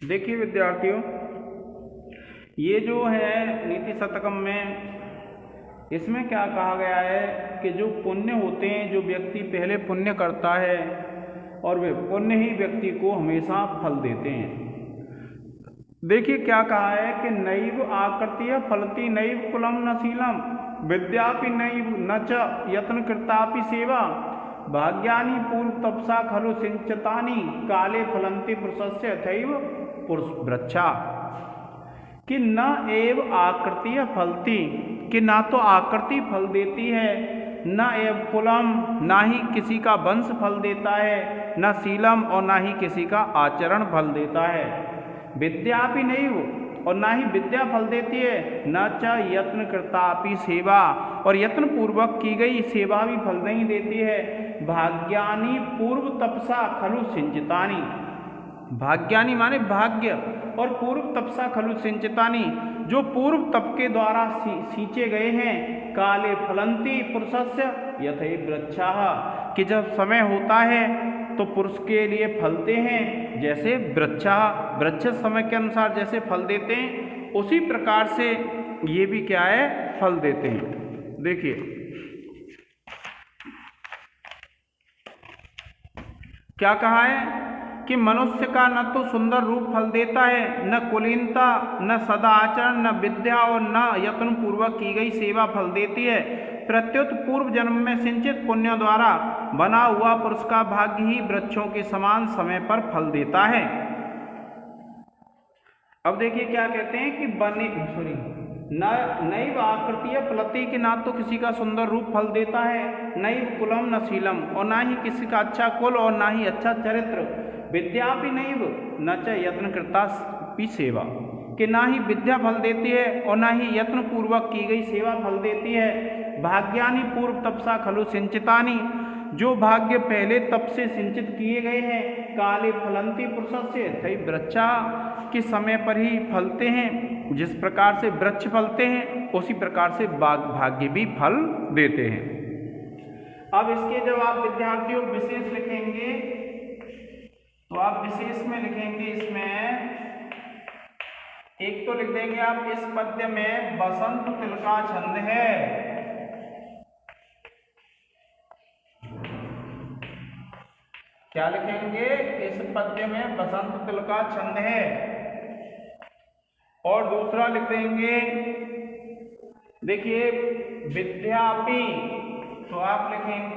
देखिए विद्यार्थियों, ये जो है नीति शतकम में, इसमें क्या कहा गया है कि जो पुण्य होते हैं, जो व्यक्ति पहले पुण्य करता है और वे पुण्य ही व्यक्ति को हमेशा फल देते हैं। देखिए क्या कहा है कि नैव आकृत्य फलति नैव कुलम न शीलम विद्यापि नैव न च यत्न कृतापि सेवा भाग्यानि पूर्व तपसा खलु सिंचतानि काले फलन्ति पुरुषस्य यथैव पुरुष वृक्षा। कि न एव आकृति फलती, कि ना तो आकृति फल देती है, न एव कुलम, ना ही किसी का वंश फल देता है, न शीलम और ना ही किसी का आचरण फल देता है, विद्या भी नहीं हो और ना ही विद्या फल देती है, न च यत्न कृतापि सेवा, और यत्न पूर्वक की गई सेवा भी फल नहीं देती है, भाग्यानि पूर्व तपसा खलु सिंचितानि, भाग्यानि माने भाग्य, और पूर्व तपसा खलु सिंचितानि, जो पूर्व तप के द्वारा सींचे गए हैं, काले फलंती पुरुषस्य यथैव वृक्षाः, कि जब समय होता है तो पुरुष के लिए फलते हैं जैसे वृक्षाः, वृक्ष समय के अनुसार जैसे फल देते हैं उसी प्रकार से ये भी क्या है, फल देते हैं। देखिए क्या कहा है कि मनुष्य का न तो सुंदर रूप फल देता है, न कुलीनता, न सदाचरण, न विद्या और न यत्न पूर्वक की गई सेवा फल देती है, प्रत्युत पूर्व जन्म में सिंचित पुण्य द्वारा बना हुआ पुरुष का भाग्य ही वृक्षों के समान समय पर फल देता है। अब देखिए क्या कहते हैं कि नैव आकृतीय फलति, कि ना तो किसी का सुंदर रूप फल देता है, नैव कुलम न शीलम, और ना ही किसी का अच्छा कुल और ना ही अच्छा चरित्र, विद्या भी नैव न च यत्न कृता भी सेवा, कि ना ही विद्या फल देती है और ना ही यत्न पूर्वक की गई सेवा फल देती है, भाग्यानि पूर्व तपसा खलु सिंचितानि, जो भाग्य पहले तप से सिंचित किए गए हैं, काले फलंती पुरुषस्य यथैव वृक्षाः, कि समय पर ही फलते हैं, जिस प्रकार से वृक्ष फलते हैं उसी प्रकार से भाग्य भी फल देते हैं। अब इसके जब आप विद्यार्थियों विशेष लिखेंगे तो आप विशेष में लिखेंगे, इसमें एक तो लिख देंगे आप, इस पद्य में बसंत तिल का छंद है, क्या लिखेंगे, इस पद्य में बसंत तिल का छंद है, और दूसरा लिख देंगे, देखिए विद्यापि, तो आप लिखेंगे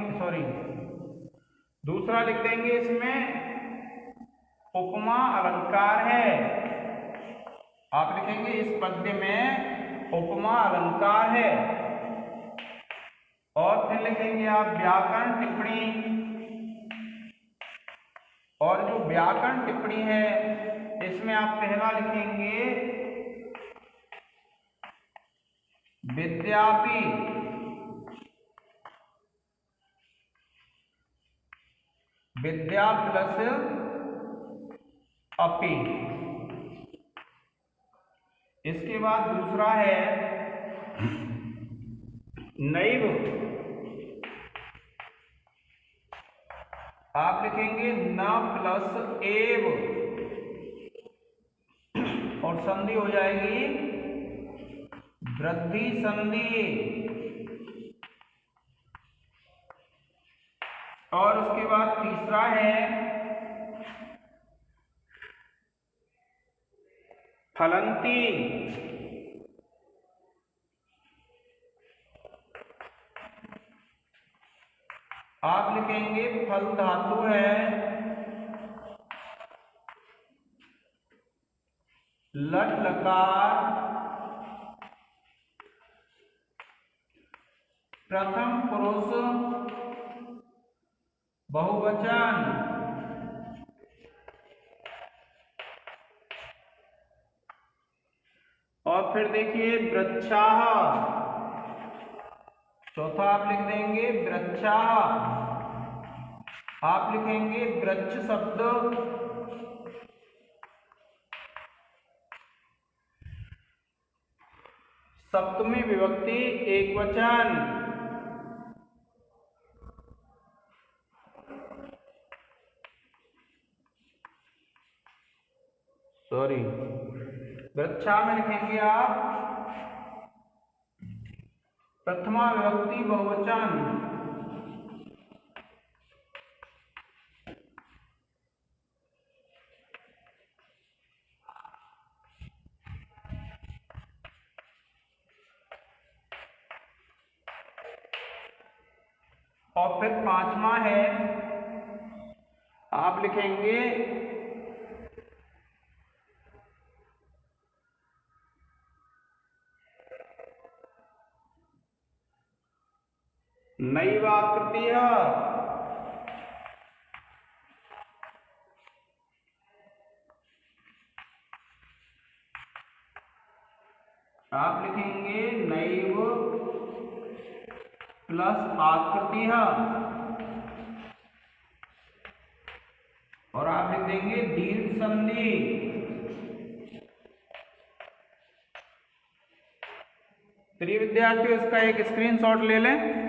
दूसरा लिख देंगे इसमें उपमा अलंकार है, आप लिखेंगे इस पद्य में उपमा अलंकार है, और फिर लिखेंगे आप व्याकरण टिप्पणी, और जो व्याकरण टिप्पणी है इसमें आप पहला लिखेंगे विद्यापि, विद्या प्लस अपि, इसके बाद दूसरा है नैव, आप लिखेंगे न प्लस एव, और संधि हो जाएगी वृद्धि संधि, और उसके बाद तीसरा है फलंती, आप लिखेंगे फल धातु है लट लकार प्रथम पुरुष बहुवचन, और फिर देखिए वृक्षाः, चौथा आप लिख देंगे वृक्षाः, आप लिखेंगे वृक्ष शब्द सप्तमी विभक्ति एक वचन, सॉरी, वृक्षा में लिखेंगे आप प्रथमा विभक्ति बहुवचन। और फिर पांचवा है, आप लिखेंगे नैवाकृतीय। आप लिखेंगे नैव प्लस आकृतीय, और आप लिख देंगे दीर्घ संधि। प्रिय विद्यार्थियों, इसका एक स्क्रीनशॉट ले लें।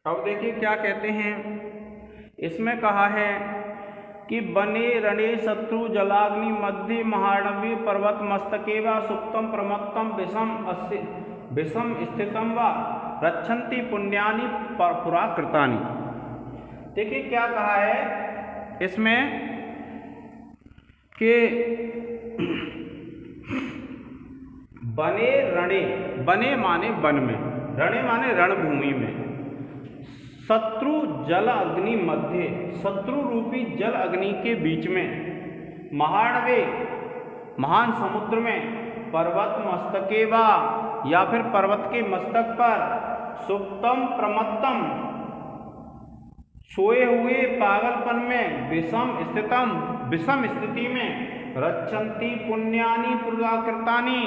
अब देखिए क्या कहते हैं, इसमें कहा है कि बने रणे शत्रु जलाग्नि मध्य महाणवी पर्वत मस्तके व सुप्तम प्रमत्तम विषम स्थितम व रक्षन्ति पुण्यानि पुराकृतानि। देखिए क्या कहा है इसमें कि बने रणे, बने माने वन में, रणे माने रणभूमि में, शत्रु जल अग्नि मध्य, शत्रु रूपी जल अग्नि के बीच में, महाणवे महान समुद्र में, पर्वत मस्तके वा या फिर पर्वत के मस्तक पर, सुप्तम प्रमत्तम सोए हुए पागलपन में, विषम स्थितम विषम स्थिति में, रक्षन्ति पुण्यानि पुराकृतानि,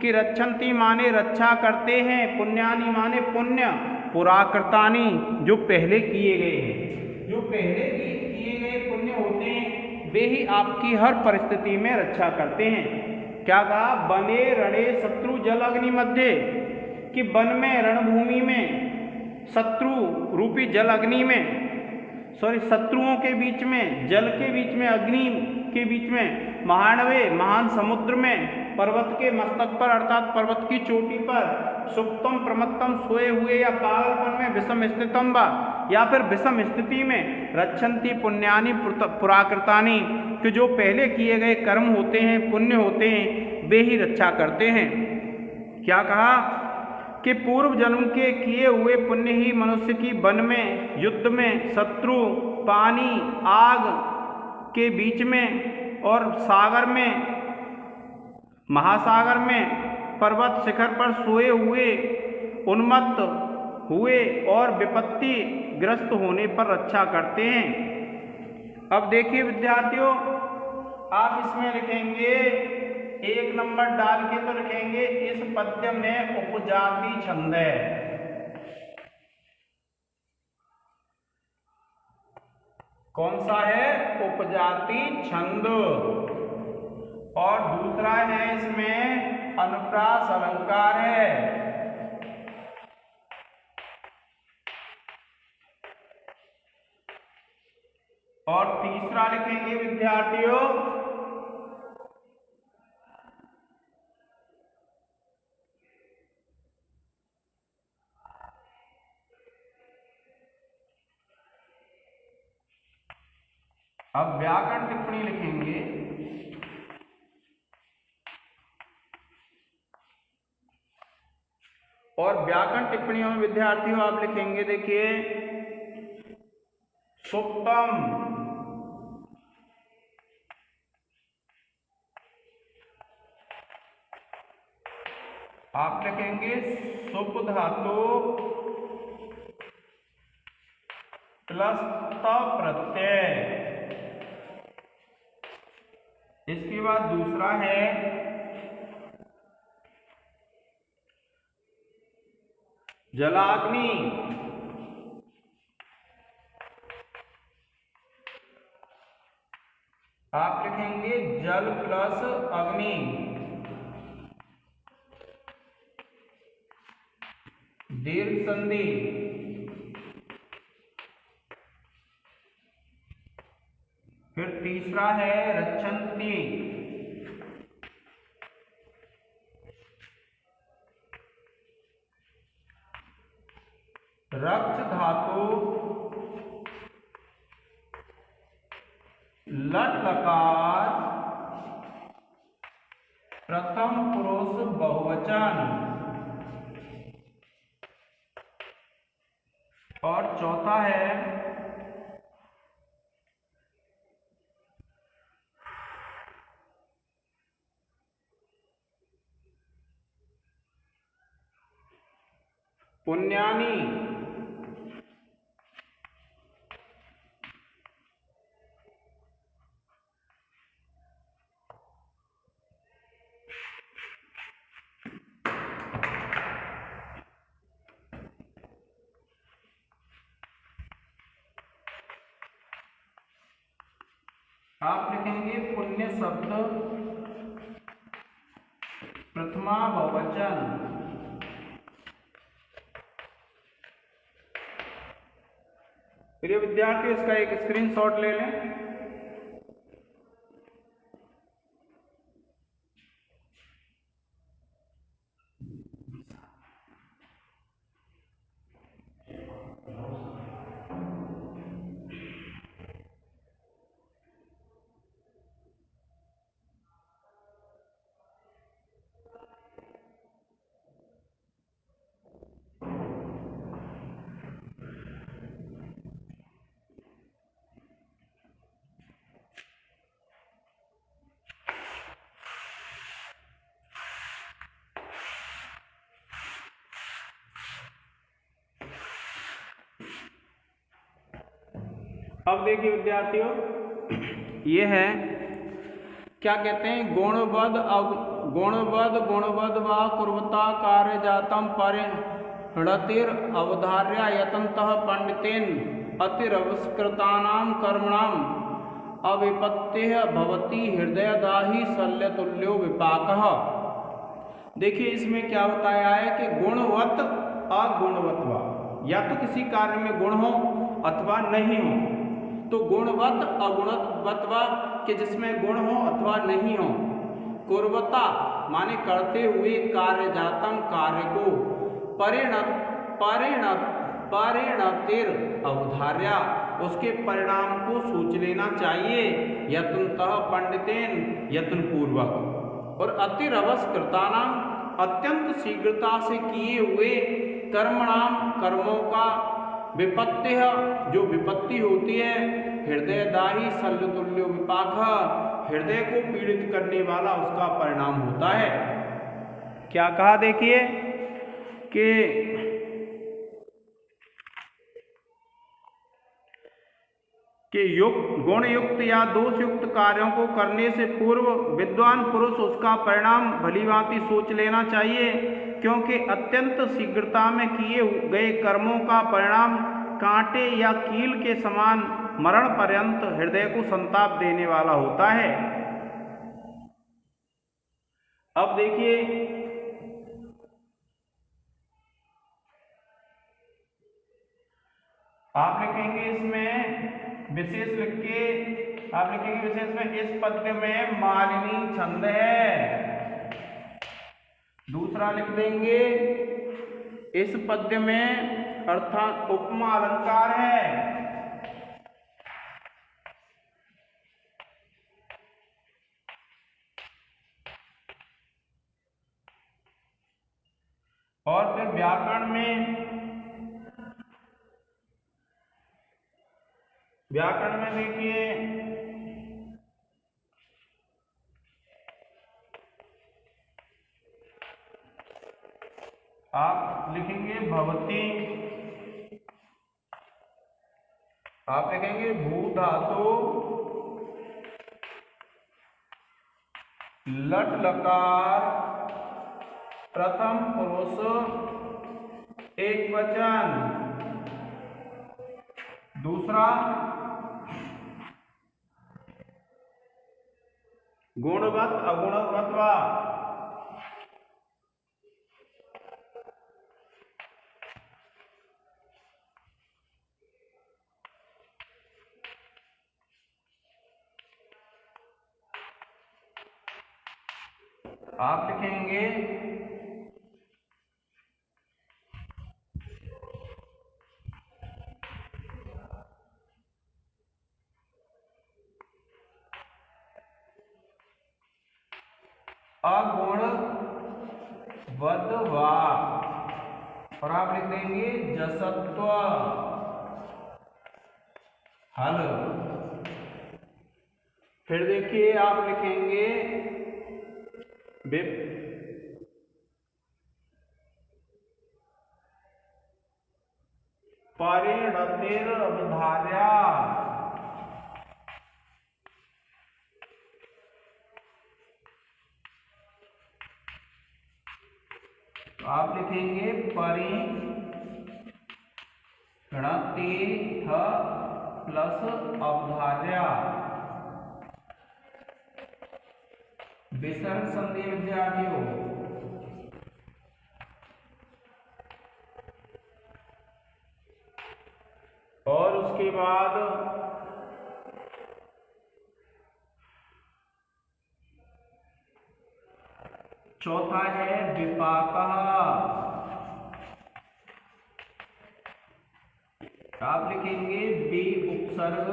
कि रक्षन्ति माने रक्षा करते हैं, पुण्यानि माने पुण्य, पुराकृतानि जो पहले किए गए हैं, जो पहले किए गए पुण्य होते हैं वे ही आपकी हर परिस्थिति में रक्षा करते हैं। क्या कहा, बने रणे शत्रु जल अग्नि मध्य, कि वन में रणभूमि में, शत्रु रूपी जल अग्नि में, सॉरी शत्रुओं के बीच में, जल के बीच में, अग्नि के बीच में, महाणवे महान समुद्र में, पर्वत के मस्तक पर अर्थात पर्वत की चोटी पर, सुप्तम प्रमत्तम सोए हुए या पागलपन में, विषम स्थितम व या फिर विषम स्थिति में, रक्षन्ति पुण्यानि पुराकृतानि, कि जो पहले किए गए कर्म होते हैं, पुण्य होते हैं, वे ही रक्षा करते हैं। क्या कहा कि पूर्व जन्म के किए हुए पुण्य ही मनुष्य की वन में, युद्ध में, शत्रु, पानी, आग के बीच में और सागर में, महासागर में, पर्वत शिखर पर सोए हुए, उन्मत्त हुए और विपत्ति ग्रस्त होने पर रक्षा करते हैं। अब देखिए विद्यार्थियों, आप इसमें लिखेंगे 1 नंबर डाल के तो लिखेंगे इस पद्य में उपजाति छंद है। कौन सा है, उपजाति छंद। और दूसरा है इसमें अनुप्रास अलंकार है। और तीसरा लिखेंगे विद्यार्थियों अब व्याकरण टिप्पणी लिखेंगे। और व्याकरण टिप्पणियों में विद्यार्थियों आप लिखेंगे, देखिए सुप्तम आप लिखेंगे सुप धातु प्लस त प्रत्यय। इसके बाद दूसरा है जलाग्नि। आप लिखेंगे जल प्लस अग्नि। दीर्घ संधि। फिर तीसरा है रक्षन्ति। रक्ष धातु लट लकार प्रथम पुरुष बहुवचन। और चौथा है पुण्यानि। आप लिखेंगे पुण्य शब्द प्रथमा बहुवचन। प्रिय विद्यार्थी, इसका एक स्क्रीनशॉट ले लें। अब देखिए विद्यार्थियों, ये है क्या कहते हैं, गुणवद व कुर्वता कार्य जातम परिणतिर अवधार्य यतन्तः पंडितेन अतिरवस्कृतानां कर्मणाम अविपत्तिः भवति हृदयदाहि शल्यतुल्यो विपाकः। देखिए इसमें क्या बताया है कि गुणवत अगुणवत वा, या तो किसी कार्य में गुण हो अथवा नहीं हो। तो गुणवत अगुणवत वा कि जिसमें गुण हो अथवा नहीं हो। कुर्वता माने करते हुए कार्य जातम कार्य को, परिणतिर अवधार्या उसके परिणाम को सोच लेना चाहिए, यत्नतः पंडितेन यत्न पूर्वक, और अतिरवस्कृतानां अत्यंत शीघ्रता से किए हुए कर्मणाम कर्मों का विपत्ति जो विपत्ति होती है, हृदयदाही शल्यतुल्यो विपाक हृदय को पीड़ित करने वाला उसका परिणाम होता है। क्या कहा देखिए कि गुण युक्त या दोष युक्त कार्यों को करने से पूर्व विद्वान पुरुष उसका परिणाम भलीभांति सोच लेना चाहिए, क्योंकि अत्यंत शीघ्रता में किए गए कर्मों का परिणाम कांटे या कील के समान मरण पर्यंत हृदय को संताप देने वाला होता है। अब देखिए आप लिखेंगे इसमें विशेष लिख के, आप लिखेंगे विशेष में इस पद्य में मालिनी छंद है। दूसरा लिख देंगे इस पद्य में अर्थात उपमा अलंकार है। और फिर व्याकरण में देखिए लिखेंगे भवति, आप लिखेंगे भू धातु लट लकार प्रथम पुरुष एक वचन, दूसरा गुणवत अगुणवत वा, आप लिखेंगे अगुण वधवा और आप लिख देंगे जसत्व हल। फिर देखिए आप लिखेंगे परिणतिर अवधार्या, तो आप लिखेंगे परिणति प्लस अवधार्या, विसर्ग संधि विद्यार्थियों। और उसके बाद चौथा है विपाकः, आप लिखेंगे बी उपसर्ग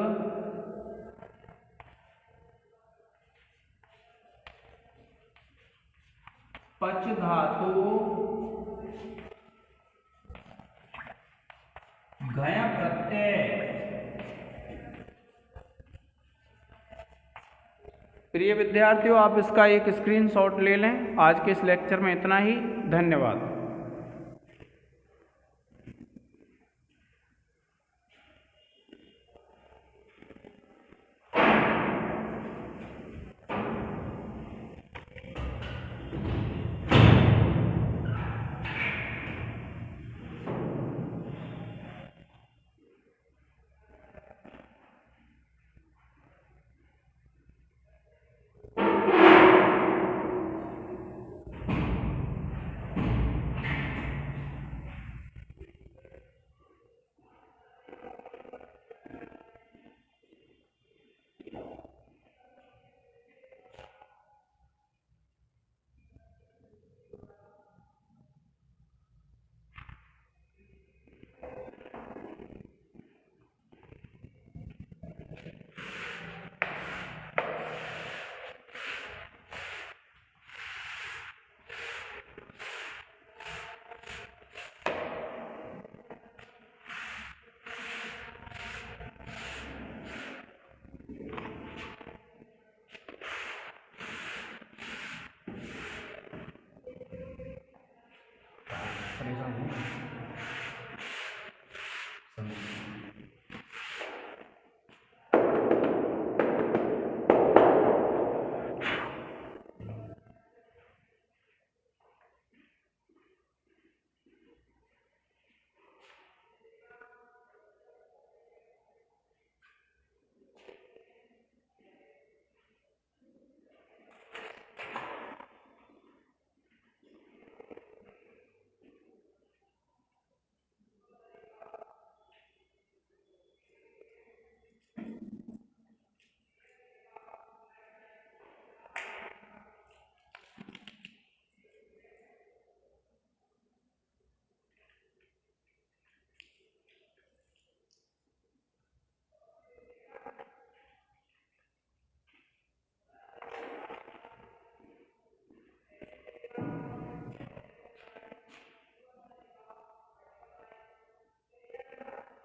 पच धातु घय प्रत्यय। प्रिय विद्यार्थियों, आप इसका एक स्क्रीनशॉट ले लें। आज के इस लेक्चर में इतना ही। धन्यवाद।